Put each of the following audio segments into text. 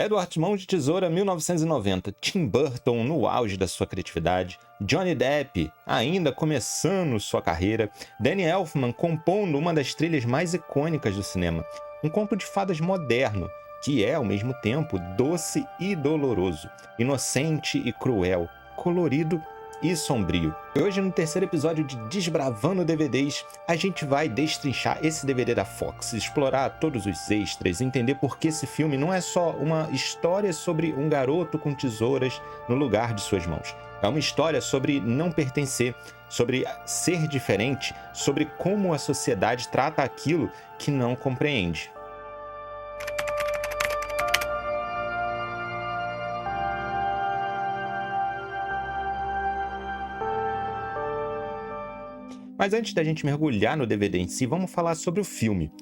Edward Mãos de Tesoura, 1990. Tim Burton no auge da sua criatividade. Johnny Depp ainda começando sua carreira. Danny Elfman compondo uma das trilhas mais icônicas do cinema. Um conto de fadas moderno, que é, ao mesmo tempo, doce e doloroso. Inocente e cruel. Colorido e sombrio. E hoje, no terceiro episódio de Desbravando DVDs, a gente vai destrinchar esse DVD da Fox, explorar todos os extras, entender por que esse filme não é só uma história sobre um garoto com tesouras no lugar de suas mãos. É uma história sobre não pertencer, sobre ser diferente, sobre como a sociedade trata aquilo que não compreende. Mas antes da gente mergulhar no DVD em si, vamos falar sobre o filme.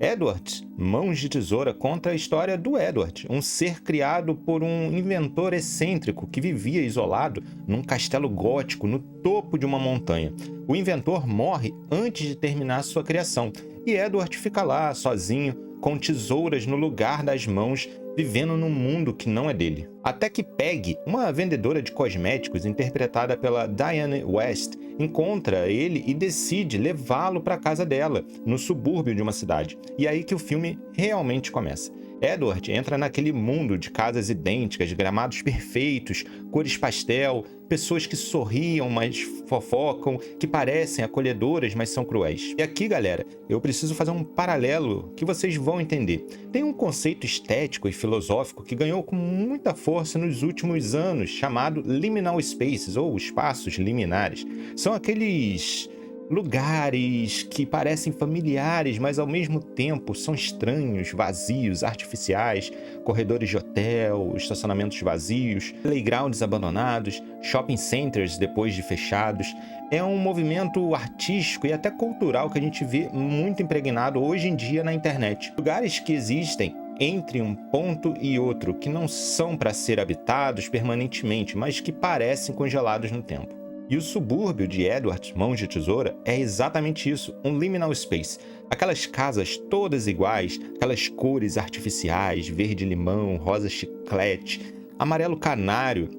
Edward, Mãos de Tesoura, conta a história do Edward, um ser criado por um inventor excêntrico que vivia isolado num castelo gótico no topo de uma montanha. O inventor morre antes de terminar sua criação, e Edward fica lá, sozinho, com tesouras no lugar das mãos, vivendo num mundo que não é dele. Até que Peg, uma vendedora de cosméticos interpretada pela Diane West, encontra ele e decide levá-lo para a casa dela, no subúrbio de uma cidade. E é aí que o filme realmente começa. Edward entra naquele mundo de casas idênticas, gramados perfeitos, cores pastel, pessoas que sorriam, mas fofocam, que parecem acolhedoras, mas são cruéis. E aqui, galera, eu preciso fazer um paralelo que vocês vão entender. Tem um conceito estético e filosófico que ganhou com muita força nos últimos anos, chamado liminal spaces, ou espaços liminares. São aqueles lugares que parecem familiares, mas ao mesmo tempo são estranhos, vazios, artificiais, corredores de hotel, estacionamentos vazios, playgrounds abandonados, shopping centers depois de fechados. É um movimento artístico e até cultural que a gente vê muito impregnado hoje em dia na internet. Lugares que existem entre um ponto e outro, que não são para ser habitados permanentemente, mas que parecem congelados no tempo. E o subúrbio de Edward, Mãos de Tesoura, é exatamente isso, um liminal space. Aquelas casas todas iguais, aquelas cores artificiais, verde-limão, rosa chiclete, amarelo canário,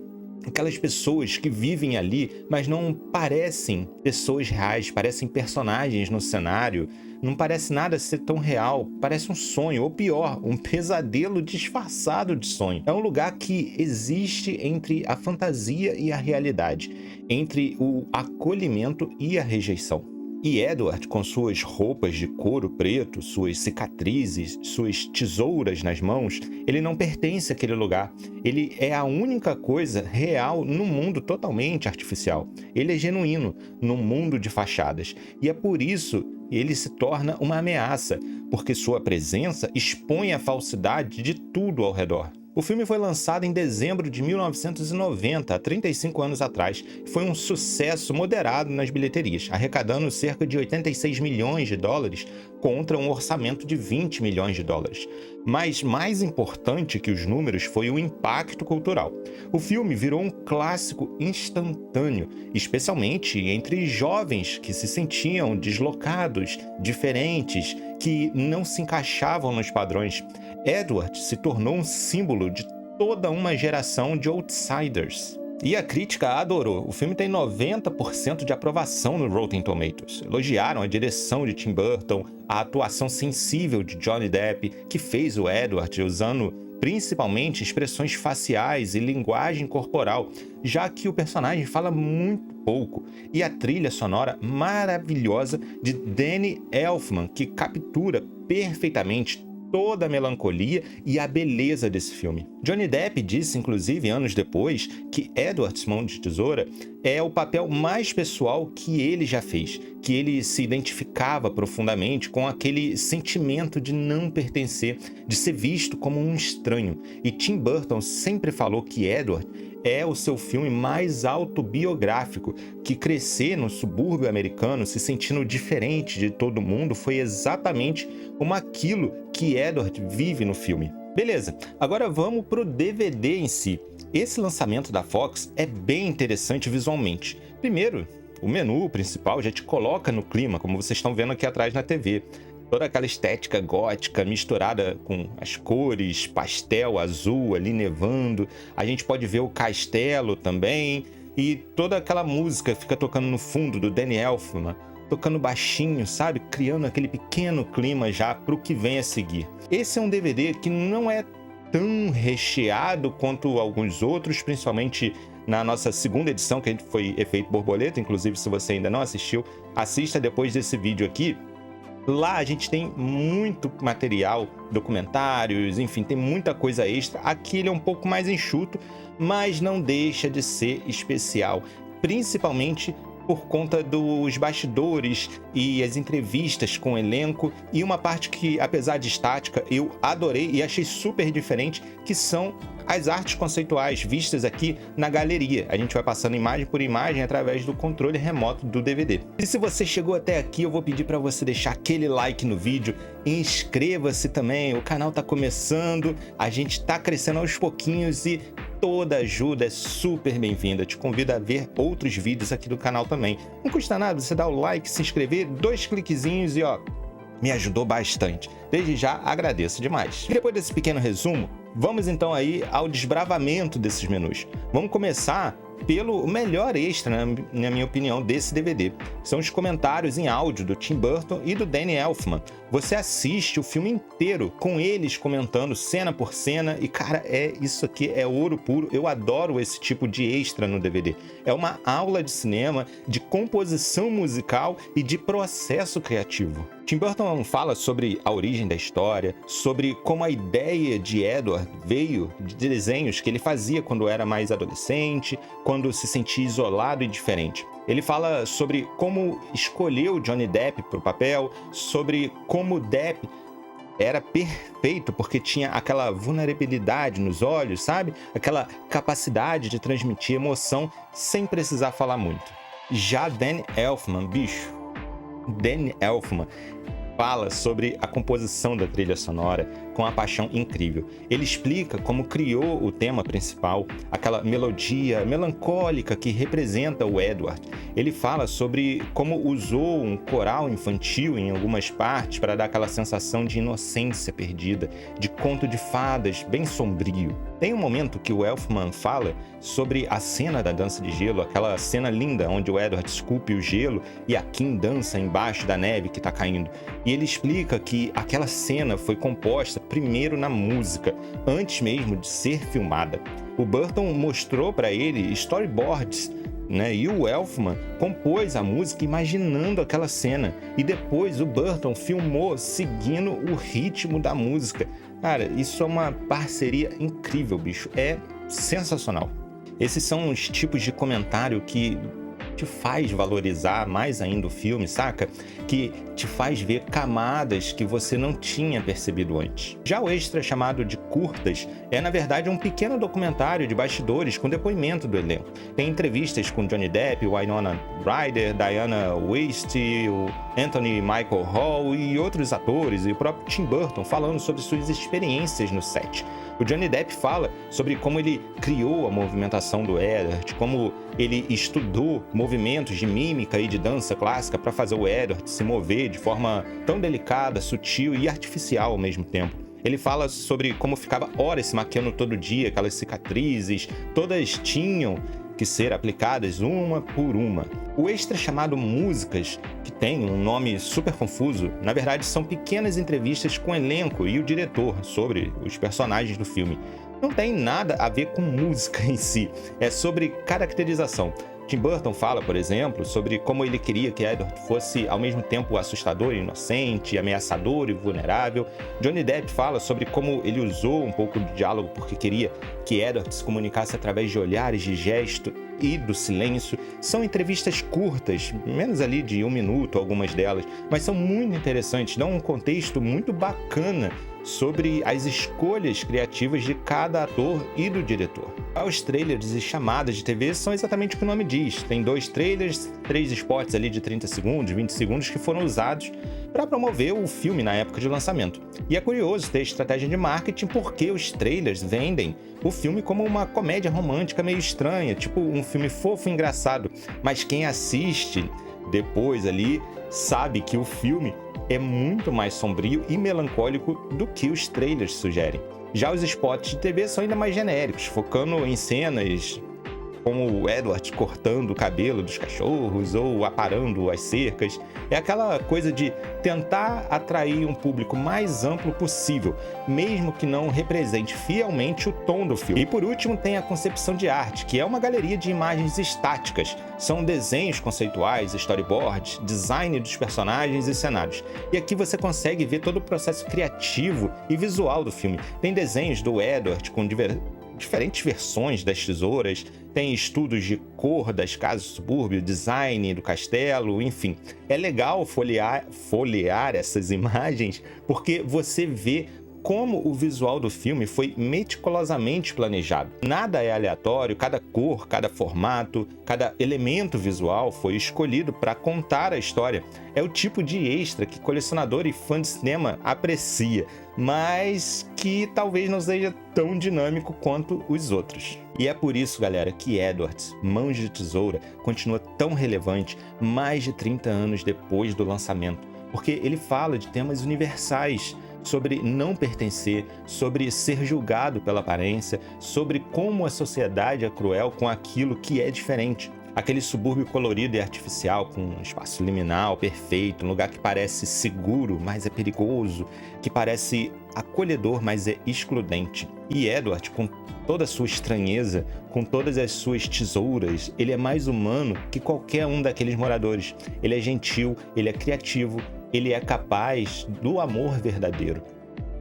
aquelas pessoas que vivem ali, mas não parecem pessoas reais, parecem personagens no cenário, não parece nada ser tão real, parece um sonho, ou pior, um pesadelo disfarçado de sonho. É um lugar que existe entre a fantasia e a realidade, entre o acolhimento e a rejeição. E Edward, com suas roupas de couro preto, suas cicatrizes, suas tesouras nas mãos, ele não pertence àquele lugar. Ele é a única coisa real num mundo totalmente artificial. Ele é genuíno num mundo de fachadas. E é por isso ele se torna uma ameaça, porque sua presença expõe a falsidade de tudo ao redor. O filme foi lançado em dezembro de 1990, há 35 anos atrás, e foi um sucesso moderado nas bilheterias, arrecadando cerca de 86 milhões de dólares contra um orçamento de 20 milhões de dólares. Mas mais importante que os números foi o impacto cultural. O filme virou um clássico instantâneo, especialmente entre jovens que se sentiam deslocados, diferentes, que não se encaixavam nos padrões. Edward se tornou um símbolo de toda uma geração de outsiders. E a crítica adorou. O filme tem 90% de aprovação no Rotten Tomatoes. Elogiaram a direção de Tim Burton, a atuação sensível de Johnny Depp, que fez o Edward usando principalmente expressões faciais e linguagem corporal, já que o personagem fala muito pouco, e a trilha sonora maravilhosa de Danny Elfman, que captura perfeitamente toda a melancolia e a beleza desse filme. Johnny Depp disse, inclusive, anos depois, que Edward, Mãos de Tesoura é o papel mais pessoal que ele já fez, que ele se identificava profundamente com aquele sentimento de não pertencer, de ser visto como um estranho. E Tim Burton sempre falou que Edward é o seu filme mais autobiográfico, que crescer no subúrbio americano, se sentindo diferente de todo mundo, foi exatamente como aquilo que Edward vive no filme. Beleza, agora vamos pro DVD em si. Esse lançamento da Fox é bem interessante visualmente. Primeiro, o menu principal já te coloca no clima, como vocês estão vendo aqui atrás na TV. Toda aquela estética gótica misturada com as cores, pastel, azul ali nevando. A gente pode ver o castelo também. E toda aquela música fica tocando no fundo do Danny Elfman, tocando baixinho, sabe? Criando aquele pequeno clima já pro que vem a seguir. Esse é um DVD que não é tão recheado quanto alguns outros, principalmente na nossa segunda edição, que foi Efeito Borboleta. Inclusive, se você ainda não assistiu, assista depois desse vídeo aqui. Lá a gente tem muito material, documentários, enfim, tem muita coisa extra. Aqui ele é um pouco mais enxuto, mas não deixa de ser especial, principalmente por conta dos bastidores e as entrevistas com o elenco, e uma parte que, apesar de estática, eu adorei e achei super diferente, que são as artes conceituais vistas aqui na galeria. A gente vai passando imagem por imagem através do controle remoto do DVD. E se você chegou até aqui, eu vou pedir para você deixar aquele like no vídeo, inscreva-se também, o canal tá começando, a gente tá crescendo aos pouquinhos e toda ajuda é super bem-vinda. Te convido a ver outros vídeos aqui do canal também. Não custa nada você dar o like, se inscrever, 2 cliquezinhos e ó, me ajudou bastante. Desde já agradeço demais. E depois desse pequeno resumo, vamos então aí ao desbravamento desses menus. Vamos começar pelo melhor extra, na minha opinião, desse DVD. São os comentários em áudio do Tim Burton e do Danny Elfman. Você assiste o filme inteiro com eles comentando cena por cena e, cara, isso aqui é ouro puro. Eu adoro esse tipo de extra no DVD. É uma aula de cinema, de composição musical e de processo criativo. Tim Burton fala sobre a origem da história, sobre como a ideia de Edward veio de desenhos que ele fazia quando era mais adolescente, quando se sentia isolado e diferente. Ele fala sobre como escolheu Johnny Depp para o papel, sobre como Depp era perfeito porque tinha aquela vulnerabilidade nos olhos, sabe? Aquela capacidade de transmitir emoção sem precisar falar muito. Já Danny Elfman, bicho, Danny Elfman fala sobre a composição da trilha sonora com uma paixão incrível. Ele explica como criou o tema principal, aquela melodia melancólica que representa o Edward. Ele fala sobre como usou um coral infantil em algumas partes para dar aquela sensação de inocência perdida, de conto de fadas bem sombrio. Tem um momento que o Elfman fala sobre a cena da dança de gelo, aquela cena linda onde o Edward esculpe o gelo e a Kim dança embaixo da neve que está caindo. E ele explica que aquela cena foi composta primeiro na música, antes mesmo de ser filmada. O Burton mostrou para ele storyboards, e o Elfman compôs a música imaginando aquela cena. E depois o Burton filmou seguindo o ritmo da música. Cara, isso é uma parceria incrível, bicho. É sensacional. Esses são os tipos de comentário que te faz valorizar mais ainda o filme, saca? Que te faz ver camadas que você não tinha percebido antes. Já o extra chamado de curtas é, na verdade, um pequeno documentário de bastidores com depoimento do elenco. Tem entrevistas com Johnny Depp, Winona Ryder, Diana West, o Anthony Michael Hall e outros atores, e o próprio Tim Burton falando sobre suas experiências no set. O Johnny Depp fala sobre como ele criou a movimentação do Edward, como ele estudou movimentos de mímica e de dança clássica para fazer o Edward se mover de forma tão delicada, sutil e artificial ao mesmo tempo. Ele fala sobre como ficava horas se maquiando todo dia, aquelas cicatrizes, todas tinham que ser aplicadas uma por uma. O extra chamado Músicas, que tem um nome super confuso, na verdade são pequenas entrevistas com o elenco e o diretor sobre os personagens do filme. Não tem nada a ver com música em si, é sobre caracterização. Tim Burton fala, por exemplo, sobre como ele queria que Edward fosse ao mesmo tempo assustador e inocente, ameaçador e vulnerável. Johnny Depp fala sobre como ele usou um pouco de diálogo porque queria que Edward se comunicasse através de olhares, de gesto e do silêncio. São entrevistas curtas, menos ali de 1 minuto, algumas delas, mas são muito interessantes, dão um contexto muito bacana sobre as escolhas criativas de cada ator e do diretor. Os trailers e chamadas de TV são exatamente o que o nome diz. Tem 2 trailers, 3 spots ali de 30 segundos, 20 segundos que foram usados para promover o filme na época de lançamento. E é curioso ter estratégia de marketing porque os trailers vendem o filme como uma comédia romântica meio estranha, tipo um filme fofo e engraçado, mas quem assiste depois ali sabe que o filme é muito mais sombrio e melancólico do que os trailers sugerem. Já os spots de TV são ainda mais genéricos, focando em cenas como o Edward cortando o cabelo dos cachorros ou aparando as cercas. É aquela coisa de tentar atrair um público mais amplo possível, mesmo que não represente fielmente o tom do filme. E por último tem a concepção de arte, que é uma galeria de imagens estáticas. São desenhos conceituais, storyboards, design dos personagens e cenários. E aqui você consegue ver todo o processo criativo e visual do filme. Tem desenhos do Edward com diferentes versões das tesouras, tem estudos de cor das casas do subúrbio, design do castelo, enfim. É legal folhear essas imagens porque você vê como o visual do filme foi meticulosamente planejado. Nada é aleatório, cada cor, cada formato, cada elemento visual foi escolhido para contar a história. É o tipo de extra que colecionador e fã de cinema aprecia, mas que talvez não seja tão dinâmico quanto os outros. E é por isso, galera, que Edward, Mãos de Tesoura, continua tão relevante mais de 30 anos depois do lançamento, porque ele fala de temas universais, sobre não pertencer, sobre ser julgado pela aparência, sobre como a sociedade é cruel com aquilo que é diferente. Aquele subúrbio colorido e artificial, com um espaço liminal perfeito, um lugar que parece seguro, mas é perigoso, que parece acolhedor, mas é excludente. E Edward, com toda a sua estranheza, com todas as suas tesouras, ele é mais humano que qualquer um daqueles moradores. Ele é gentil, ele é criativo, ele é capaz do amor verdadeiro.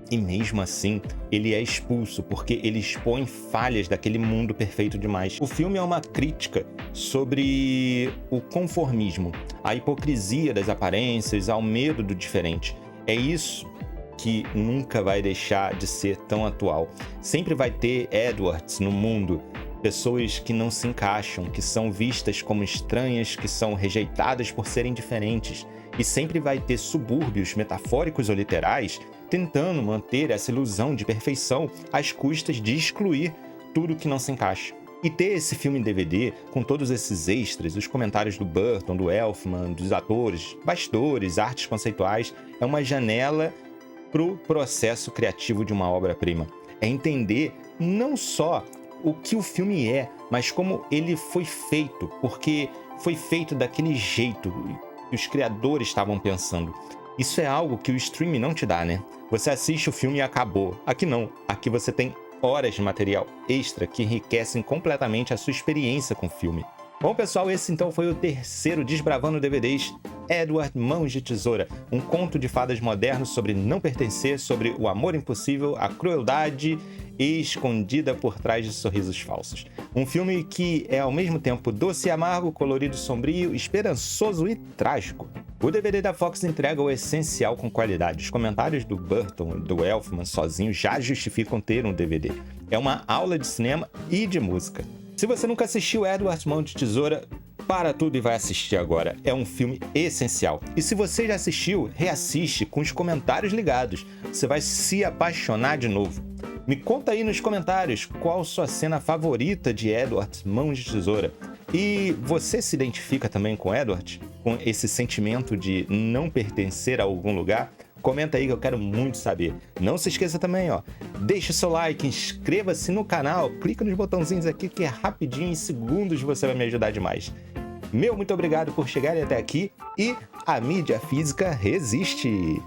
E mesmo assim, ele é expulso porque ele expõe falhas daquele mundo perfeito demais. O filme é uma crítica sobre o conformismo, a hipocrisia das aparências, ao medo do diferente. É isso que nunca vai deixar de ser tão atual. Sempre vai ter Edwards no mundo, pessoas que não se encaixam, que são vistas como estranhas, que são rejeitadas por serem diferentes. E sempre vai ter subúrbios metafóricos ou literais tentando manter essa ilusão de perfeição às custas de excluir tudo que não se encaixa. E ter esse filme em DVD, com todos esses extras, os comentários do Burton, do Elfman, dos atores, bastidores, artes conceituais, é uma janela para o processo criativo de uma obra-prima. É entender não só o que o filme é, mas como ele foi feito, porque foi feito daquele jeito que os criadores estavam pensando. Isso é algo que o streaming não te dá, né? Você assiste o filme e acabou. Aqui não. Aqui você tem horas de material extra que enriquecem completamente a sua experiência com o filme. Bom, pessoal, esse então foi o terceiro Desbravando DVDs, Edward, Mãos de Tesoura, um conto de fadas moderno sobre não pertencer, sobre o amor impossível, a crueldade escondida por trás de sorrisos falsos. Um filme que é ao mesmo tempo doce e amargo, colorido, sombrio, esperançoso e trágico. O DVD da Fox entrega o essencial com qualidade. Os comentários do Burton e do Elfman sozinhos já justificam ter um DVD. É uma aula de cinema e de música. Se você nunca assistiu Edward, Mão de Tesoura, para tudo e vai assistir agora. É um filme essencial. E se você já assistiu, reassiste com os comentários ligados. Você vai se apaixonar de novo. Me conta aí nos comentários qual sua cena favorita de Edward, Mãos de Tesoura. E você se identifica também com Edward? Com esse sentimento de não pertencer a algum lugar? Comenta aí que eu quero muito saber. Não se esqueça também, deixa o seu like, inscreva-se no canal, clica nos botãozinhos aqui que é rapidinho, em segundos você vai me ajudar demais. Muito obrigado por chegarem até aqui e a mídia física resiste!